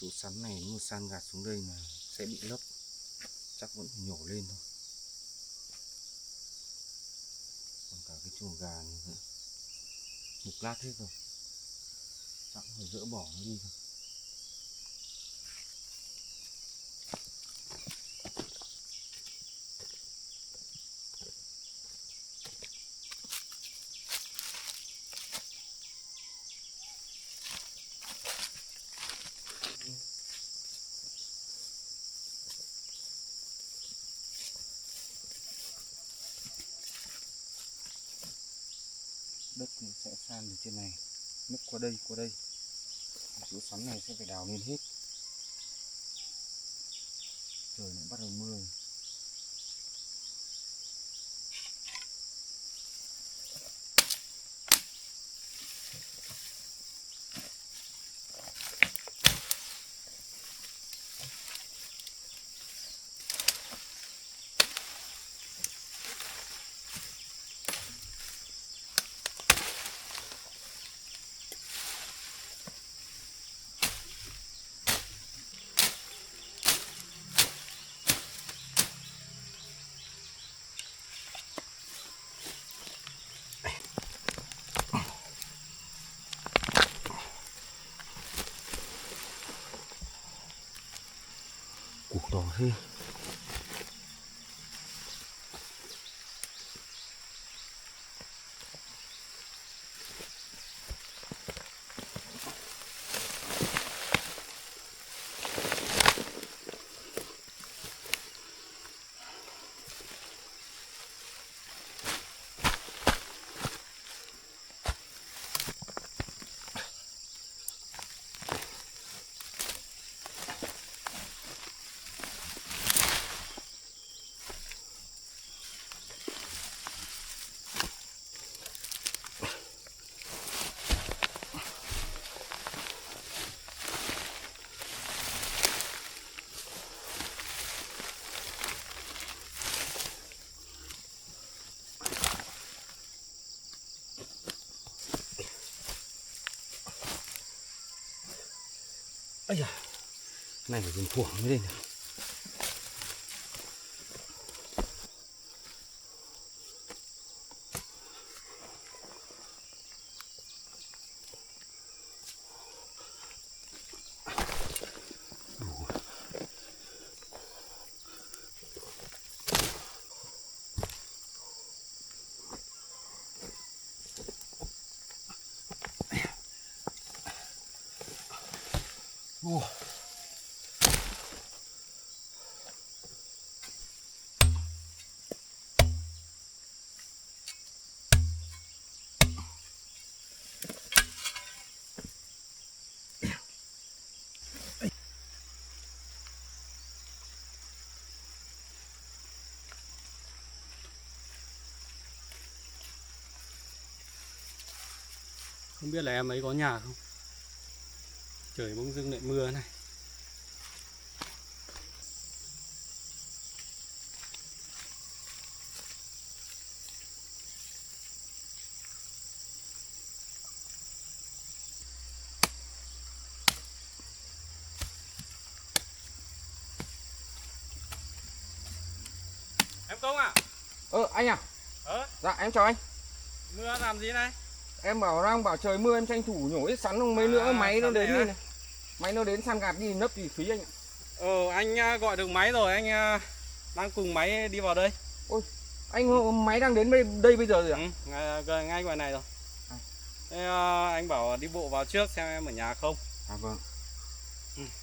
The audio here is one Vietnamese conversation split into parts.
Chỗ sắn này mưa san gạt xuống đây là sẽ bị lấp, chắc vẫn phải nhổ lên thôi. Còn cả cái chuồng gà này mục lát hết rồi, chắc phải dỡ bỏ nó đi thôi. Đất thì sẽ san từ trên này nứt qua đây. Chỗ sắn này sẽ phải đào lên hết. Trời lại bắt đầu mưa rồi. Củ to thế. Ây da, này phải dùng phủa mới lên được. Ủa. Không biết là em ấy có nhà không? Trời bỗng dưng lại mưa này. Em Công à? Anh à? Dạ em chào anh. Mưa làm gì này? Em bảo trời mưa em tranh thủ nhổ ít sắn không mấy nữa máy nó đến đi này. Máy nó đến san gạt đi nấp thì phí anh ạ. Anh gọi được máy rồi, anh đang cùng máy đi vào đây. Ôi, anh máy đang đến đây bây giờ rồi ạ? Ngay ngoài này rồi. Thế, anh bảo đi bộ vào trước xem em ở nhà không? À vâng.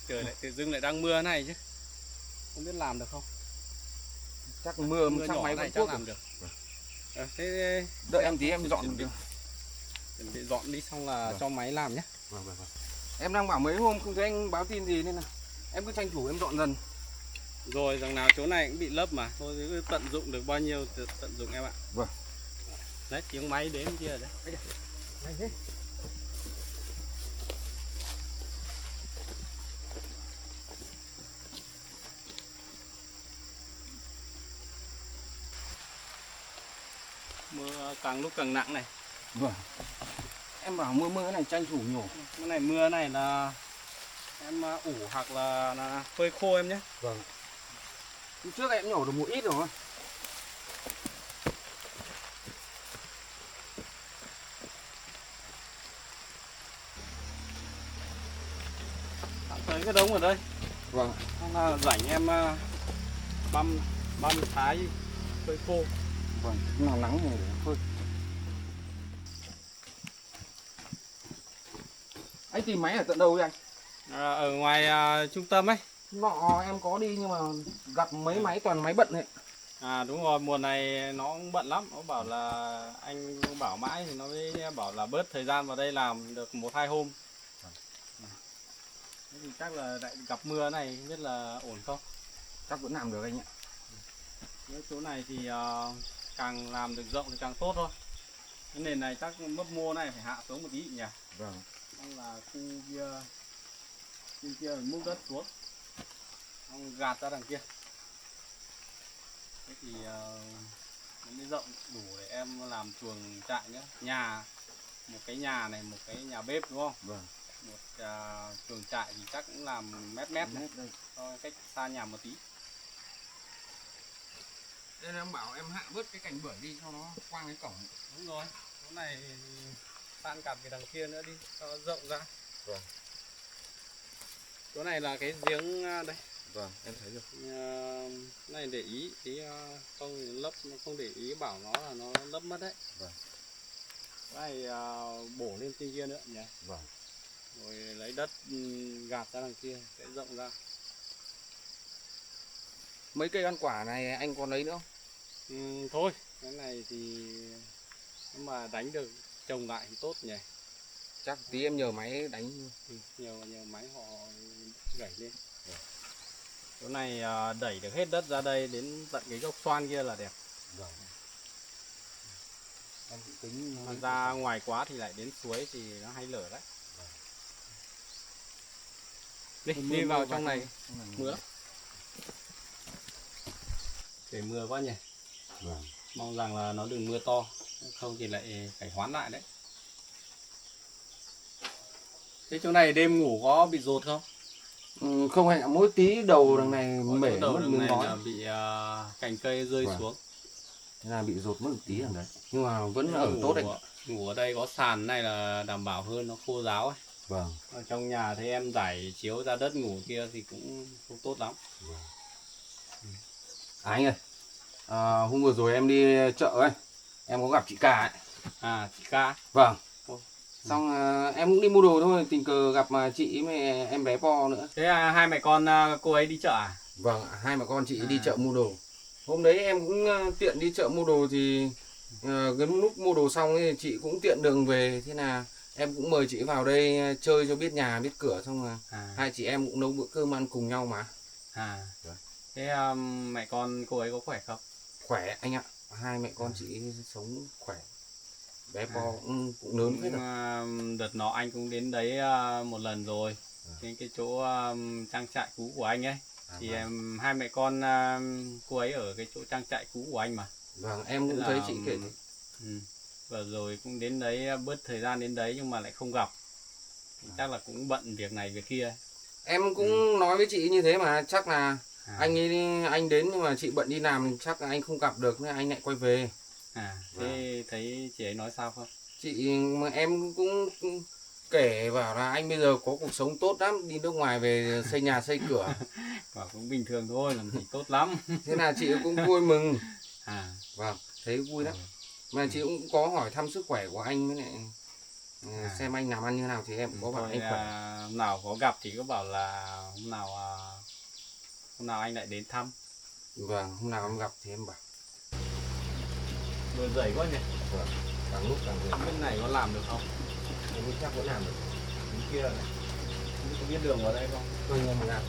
Trời lại tự dưng lại đang mưa này chứ. Không biết làm được không? Chắc mưa chắc nhỏ máy này vẫn chắc cuốc làm được. được. Thế Đợi em tí em dọn được. chuẩn bị dọn đi xong là Vâng. cho máy làm nhé. Vâng. Em đang bảo mấy hôm không thấy anh báo tin gì nên là em cứ tranh thủ em dọn dần. Rồi rằng nào chỗ này cũng bị lấp mà, thôi cứ tận dụng được bao nhiêu thì tận dụng em ạ. Vâng. Đấy, tiếng máy đến kia rồi đấy. Đây thế. Mưa càng lúc càng nặng này. Vâng. Em bảo mưa cái này tranh thủ nhổ. Cái này mưa này là Em ủ hoặc là phơi khô em nhé. Vâng. Lúc trước em nhổ được một ít rồi. Tới cái đống ở đây. Vâng. Là rảnh em băm thái phơi khô. Vâng, nào nắng thì phơi. Anh tìm máy ở tận đâu vậy anh? Ở ngoài trung tâm ấy. Nọ em có đi nhưng mà gặp mấy máy toàn máy bận ấy. Đúng rồi, mùa này nó cũng bận lắm. Nó bảo là anh bảo mãi thì nó mới bảo là bớt thời gian vào đây làm được 1-2 hôm. Thế thì chắc là lại gặp mưa này không biết là ổn không. Chắc vẫn làm được anh ạ. Cái chỗ này thì càng làm được rộng thì càng tốt thôi. Cái nền này chắc mấp mô này phải hạ xuống một tí nhỉ. Vâng. Xong là khu kia múc đất xuống, xong gạt ra đằng kia. Thế thì nó mới rộng đủ để em làm chuồng trại nữa. Một cái nhà này, một cái nhà bếp đúng không? Vâng. Một chuồng trại thì chắc cũng làm mét này, cho cách xa nhà một tí. Nên em bảo em hạ bớt cái cành bưởi đi cho nó quang cái cổng. Đúng rồi, chỗ này san cặp cái đằng kia nữa đi cho nó rộng ra. Vâng. Chỗ này là cái giếng đây. Vâng, em thấy được. Này để ý tí không lấp, không để ý bảo nó là nó lấp mất đấy. Vâng. Cái này bổ lên trên kia nữa nhỉ. Vâng. Rồi lấy đất gạt ra đằng kia sẽ rộng ra. Mấy cây ăn quả này anh còn lấy nữa không? Thôi, cái này thì nếu mà đánh được trồng lại thì tốt nhỉ. Chắc tí em nhờ máy đánh. Nhờ máy họ gảy lên. Chỗ này đẩy được hết đất ra đây đến tận cái gốc xoan kia là đẹp. Vâng. Em tính Mà ra ngoài quá thì lại đến suối thì nó hay lở đấy. Đi vào trong này mưa lắm. Để mưa quá nhỉ. Vâng. Mong rằng là nó đừng mưa to, không thì lại phải hoán lại đấy. Thế chỗ này đêm ngủ có bị rột không? Không anh ạ, mỗi tí đầu đằng này bể Đầu mất đường miếng này ngói. là bị cành cây rơi Vâng. xuống. Thế là bị rột mất một tí đằng đấy. Nhưng mà vẫn ở Ngủ- tốt anh ạ. Ngủ ở đây có sàn này là đảm bảo hơn, nó khô ráo ấy. Vâng. Ở trong nhà thấy em giải chiếu ra đất ngủ kia thì cũng không tốt lắm. Anh ơi, hôm vừa rồi em đi chợ ấy, em có gặp chị Ca ấy. Chị Ca. Vâng. Ồ. Xong em cũng đi mua đồ thôi, tình cờ gặp mà chị với em bé Po nữa. Thế hai mẹ con cô ấy đi chợ à? Vâng, hai mẹ con chị đi chợ mua đồ. Hôm đấy em cũng tiện đi chợ mua đồ thì cái lúc mua đồ xong thì chị cũng tiện đường về, thế là em cũng mời chị vào đây chơi cho biết nhà biết cửa, xong rồi hai chị em cũng nấu bữa cơm ăn cùng nhau mà. Dạ. Thế mẹ con cô ấy có khỏe không? Khỏe anh ạ, hai mẹ con chị sống khỏe. Bé Po cũng lớn hết rồi. Đợt nó anh cũng đến đấy một lần rồi. Trên cái chỗ trang trại cũ của anh ấy. Thì Vâng. hai mẹ con cô ấy ở cái chỗ trang trại cũ của anh mà. Vâng, em cũng thấy chị kể. Và rồi cũng đến đấy, bớt thời gian đến đấy nhưng mà lại không gặp. Chắc là cũng bận việc này việc kia. Em cũng nói với chị như thế mà, chắc là anh đến nhưng mà chị bận đi làm, chắc là anh không gặp được nên anh lại quay về. Thế thấy chị ấy nói sao không? Chị mà em cũng kể bảo là anh bây giờ có cuộc sống tốt lắm, đi nước ngoài về xây nhà xây cửa. Và cũng bình thường thôi, làm gì tốt lắm. Thế là chị cũng vui mừng. Vâng, thấy vui lắm. Mà chị cũng có hỏi thăm sức khỏe của anh với lại xem anh làm ăn như nào, thì em có bảo anh khỏe. Hôm nào có gặp thì có bảo là hôm nào anh lại đến thăm. Vâng, hôm nào em gặp thì em bảo. Vừa dày quá nhỉ. Vâng, càng lúc càng dày. Bên này có làm được không? Em chắc vẫn làm được. Bên kia này, có biết đường vào đây không? Tôi nghe mà làm.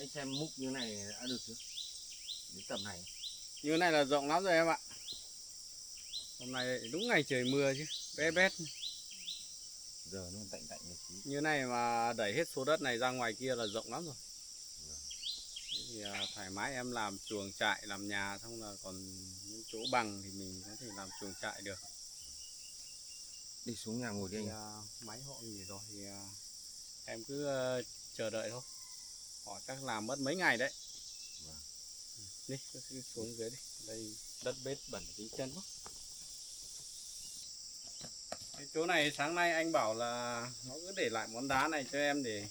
Anh xem múc như này đã được chưa? Đến tầm này. Như này là rộng lắm rồi em ạ. Hôm nay đúng ngày trời mưa chứ, bé bét. Giờ nó tạnh tạnh một tí. Như này mà đẩy hết số đất này ra ngoài kia là rộng lắm rồi. Thế thì thoải mái em làm chuồng trại, làm nhà, xong là còn những chỗ bằng thì mình có thể làm chuồng trại được. Đi xuống nhà ngồi đi Thì, anh. máy họ nghỉ rồi thì em cứ chờ đợi thôi. Họ chắc làm mất mấy ngày đấy. Vâng. Đi, cứ xuống dưới đi. Đây đất bếp bẩn tí chân quá. Cái chỗ này sáng nay anh bảo là nó cứ để lại món đá này cho em để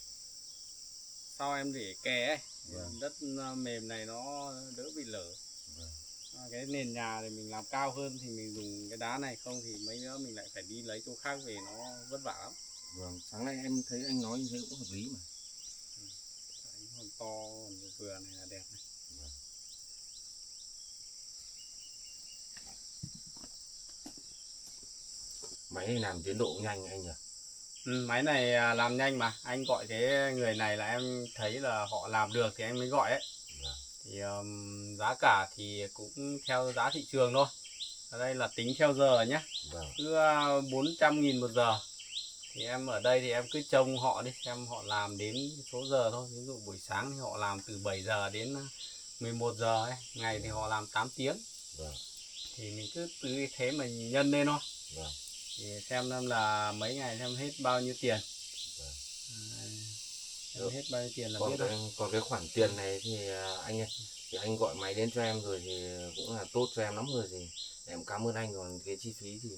sau em để kè ấy. Vâng. Đất mềm này nó đỡ bị lở. Vâng. Cái nền nhà thì mình làm cao hơn thì mình dùng cái đá này, không thì mấy nữa mình lại phải đi lấy chỗ khác về, nó vất vả lắm. Vâng, sáng nay em thấy anh nói như thế cũng hợp lý mà. Đánh hòn to, hòn vừa này là đẹp này. Vâng. Máy này làm tiến độ nhanh anh nhỉ? Máy này làm nhanh mà, anh gọi cái người này là em thấy là họ làm được thì em mới gọi ấy. Vâng. Thì giá cả thì cũng theo giá thị trường thôi. Ở đây là tính theo giờ nhé. Vâng. Cứ 400.000 một giờ. Thì em ở đây thì em cứ trông họ đi, xem họ làm đến số giờ thôi. Ví dụ buổi sáng thì họ làm từ 7 giờ đến 11 giờ ấy. Ngày thì họ làm 8 tiếng. Vâng. Thì mình cứ từ thế mà nhân lên thôi. Vâng. Thì xem là mấy ngày xem hết bao nhiêu tiền. Vâng. Em hết bao nhiêu tiền là biết Còn rồi. còn cái khoản tiền này thì anh gọi máy đến cho em rồi thì cũng là tốt cho em lắm rồi, thì em cảm ơn anh. Còn cái chi phí thì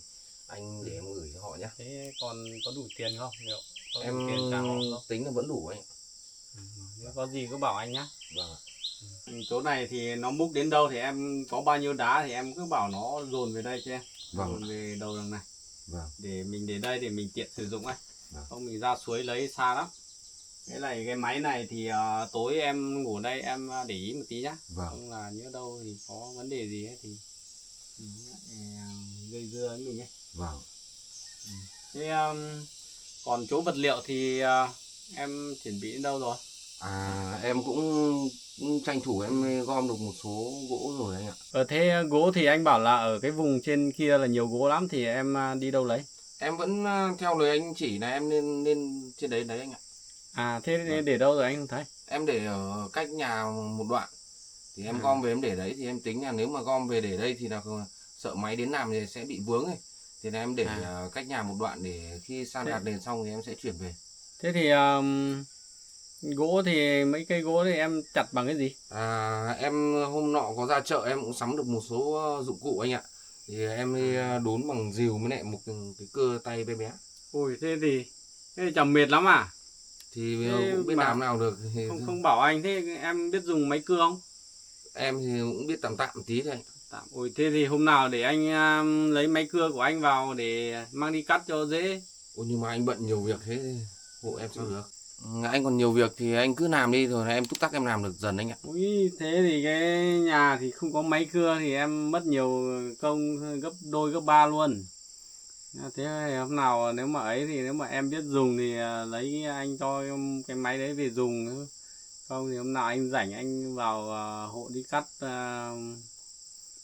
anh để em gửi cho họ nhé. Thế còn có đủ tiền không? Liệu có đủ Em tiền trả họ không? tính là vẫn đủ anh. Nếu có gì cứ bảo anh nhá. Vâng ạ. Chỗ này thì nó múc đến đâu thì em có bao nhiêu đá thì em cứ bảo nó dồn về đây cho em. Vâng. Dồn về đầu đằng này. Vâng. Để mình để đây để mình tiện sử dụng ấy. Vâng. Không mình ra suối lấy xa lắm. Cái này cái máy này thì tối em ngủ đây em để ý một tí nhá. Vâng. Không là nhớ đâu thì có vấn đề gì ấy thì gây dưa với mình ấy. Vâng. Thế còn chỗ vật liệu thì em chuẩn bị đến đâu rồi? Em cũng tranh thủ em gom được một số gỗ rồi anh ạ. Thế gỗ thì anh bảo là ở cái vùng trên kia là nhiều gỗ lắm thì em đi đâu lấy? Em vẫn theo lời anh chỉ là em nên trên đấy anh ạ. Thế Vâng. để đâu rồi anh không thấy? Em để ở cách nhà một đoạn. Thì em gom về em để đấy, thì em tính là nếu mà gom về để đây thì là sợ máy đến làm thì sẽ bị vướng ấy. Thì là em để cách nhà một đoạn để khi san gạt nền xong thì em sẽ chuyển về. Thế thì gỗ thì mấy cây gỗ thì em chặt bằng cái gì? Em hôm nọ có ra chợ em cũng sắm được một số dụng cụ anh ạ. Thì em đi đốn bằng rìu với lại một cái cưa tay bé bé. Ui thế thì chẳng mệt lắm à? Thì Thế cũng biết làm nào được thì không bảo anh, thế em biết dùng máy cưa không? em thì cũng biết tạm tạm một tí thôi anh. Tạm. Ui thế thì hôm nào để anh lấy máy cưa của anh vào để mang đi cắt cho dễ. Ôi nhưng mà anh bận nhiều việc thế hộ em sao được. Anh còn nhiều việc thì anh cứ làm đi rồi em túc tắc em làm được dần anh ạ. Ui thế thì cái nhà thì không có máy cưa thì em mất nhiều công gấp đôi gấp ba luôn. Thế hôm nào nếu mà ấy thì nếu mà em biết dùng thì lấy anh cho em cái máy đấy về dùng. Không thì hôm nào anh rảnh anh vào hộ đi cắt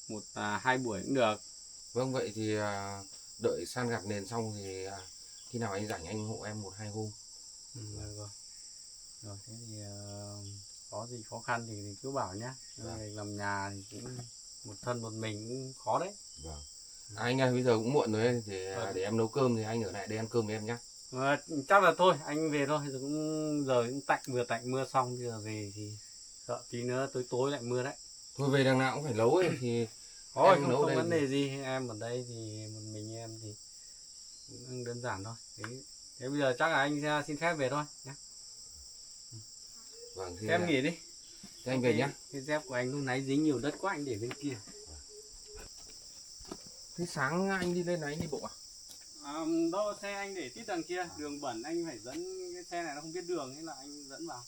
một hai buổi cũng được. Vâng, vậy thì đợi san gạt nền xong thì khi nào anh rảnh anh hộ em một hai hôm. Rồi. Rồi thế thì có gì khó khăn thì cứ bảo nhá. Làm nhà thì cũng một thân một mình cũng khó đấy. Vâng. Anh ơi, bây giờ cũng muộn rồi ấy, thì để em nấu cơm thì anh ở lại đây ăn cơm với em nhé. Chắc là thôi anh về thôi, giờ cũng vừa tạnh mưa xong, bây giờ về thì sợ tí nữa tối lại mưa đấy. Thôi về đằng nào cũng phải nấu ấy thì Thôi em không nấu đây vấn đề gì, em ở đây thì một mình em thì cũng đơn giản thôi. Thế bây giờ chắc là anh xin phép về thôi nhé. Vâng, thì Em nghỉ đi. thì anh về nhé. Cái dép của anh lúc nãy dính nhiều đất quá, anh để bên kia. Thế sáng anh đi lên này anh đi bộ à? Đâu xe anh để tít đằng kia, đường bẩn anh phải dẫn, cái xe này nó không biết đường nên là anh dẫn vào.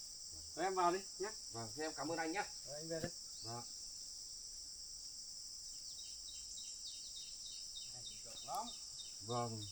Rồi em vào đi nhé. Vâng, thế em cảm ơn anh nhé. Rồi anh về đây. Vâng. Rộng lắm. Vâng.